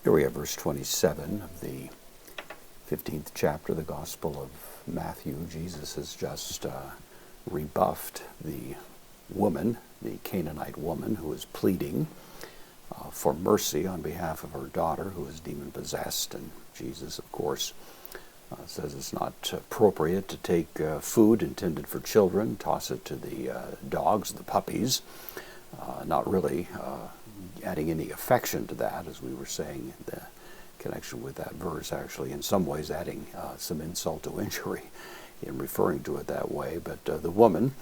Here we have verse 27 of the 15th chapter of the Gospel of Matthew. Jesus has just rebuffed the woman, the Canaanite woman, who is pleading for mercy on behalf of her daughter, who is demon-possessed. And Jesus, of course, says it's not appropriate to take food intended for children, toss it to the dogs, the puppies, not really adding any affection to that, as we were saying in the connection with that verse, actually in some ways adding some insult to injury in referring to it that way. But the woman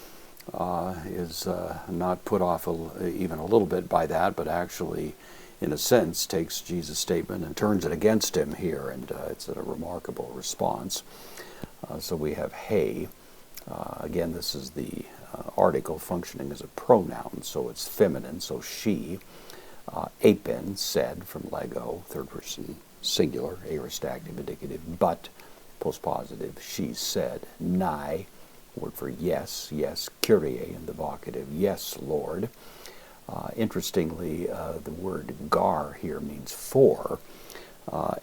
is not put off even a little bit by that, but actually, in a sense, takes Jesus' statement and turns it against him here, and it's a remarkable response. So we have hey. Again, this is the article functioning as a pronoun, so it's feminine, so she. Apin, said, from Lego, third person singular, aorist active indicative, but postpositive, she said. Nai, word for yes, yes, Kyrie in the vocative, yes, Lord. Interestingly, the word gar here means for,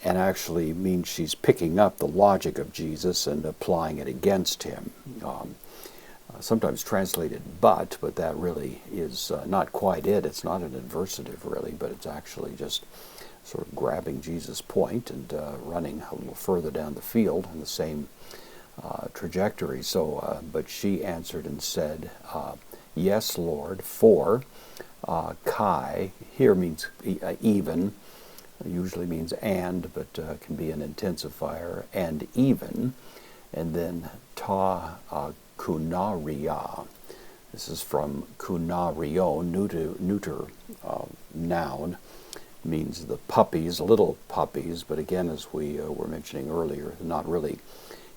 and actually means she's picking up the logic of Jesus and applying it against him. Sometimes translated but that really is not quite it. It's not an adversative, really, but it's actually just sort of grabbing Jesus' point and running a little further down the field in the same trajectory. So, but she answered and said, yes, Lord, for kai here means even, usually means and, but can be an intensifier, and even, and then ta kunaria. This is from kunario, neuter noun, means the puppies, little puppies, but again, as we were mentioning earlier, not really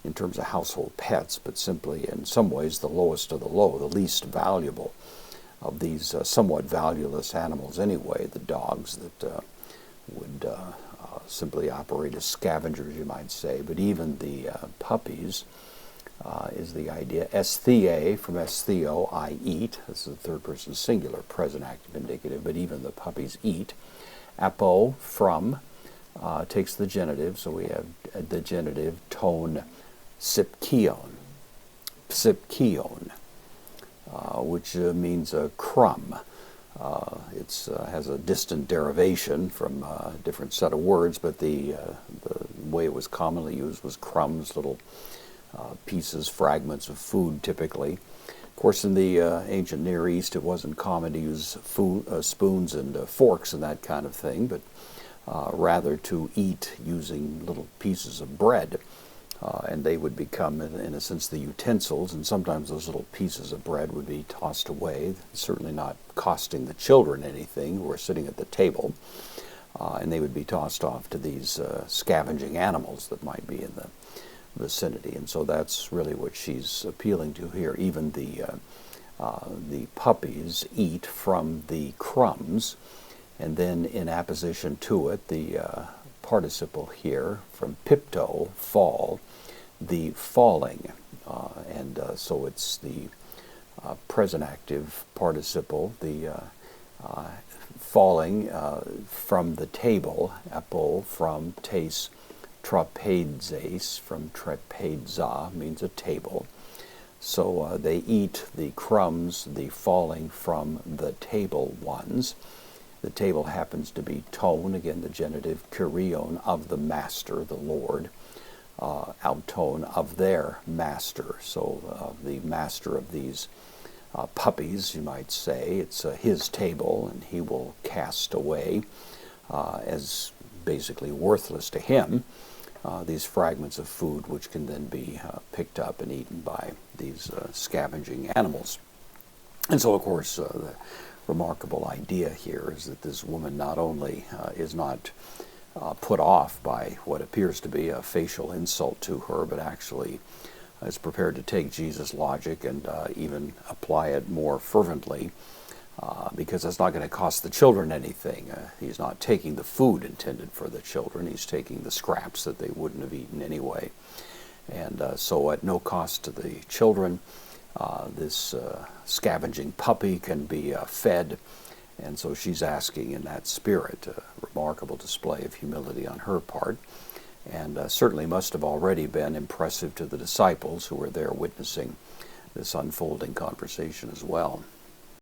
in terms of household pets, but simply in some ways the lowest of the low, the least valuable of these somewhat valueless animals anyway, the dogs that would simply operate as scavengers, you might say, but even the puppies is the idea. Esthea, from estheo, I eat. This is the third person singular, present active indicative, but even the puppies eat. Apo, from, takes the genitive, so we have the genitive tone sipkion, which means a crumb. It has a distant derivation from a different set of words, but the way it was commonly used was crumbs, little pieces, fragments of food, typically. Of course, in the ancient Near East, it wasn't common to use spoons and forks and that kind of thing, but rather to eat using little pieces of bread. And they would become, in a sense, the utensils, and sometimes those little pieces of bread would be tossed away, certainly not costing the children anything who were sitting at the table, and they would be tossed off to these scavenging animals that might be in the vicinity. And so that's really what she's appealing to here. Even the puppies eat from the crumbs, and then in apposition to it, the participle here from pipto, fall, the falling, and so it's the present active participle, the falling from the table, apo, from tes, trapezes, from trapeza, means a table. So they eat the crumbs, the falling from the table ones. The table happens to be tone, again the genitive, kurion, of the master, the Lord, auton, of their master. So the master of these puppies, you might say, it's his table, and he will cast away as basically worthless to him these fragments of food, which can then be picked up and eaten by these scavenging animals. And so, of course, the remarkable idea here is that this woman not only is not put off by what appears to be a facial insult to her, but actually is prepared to take Jesus' logic and even apply it more fervently, because that's not going to cost the children anything. He's not taking the food intended for the children. He's taking the scraps that they wouldn't have eaten anyway. And so at no cost to the children, this scavenging puppy can be fed And so she's asking in that spirit, a remarkable display of humility on her part, and certainly must have already been impressive to the disciples who were there witnessing this unfolding conversation as well.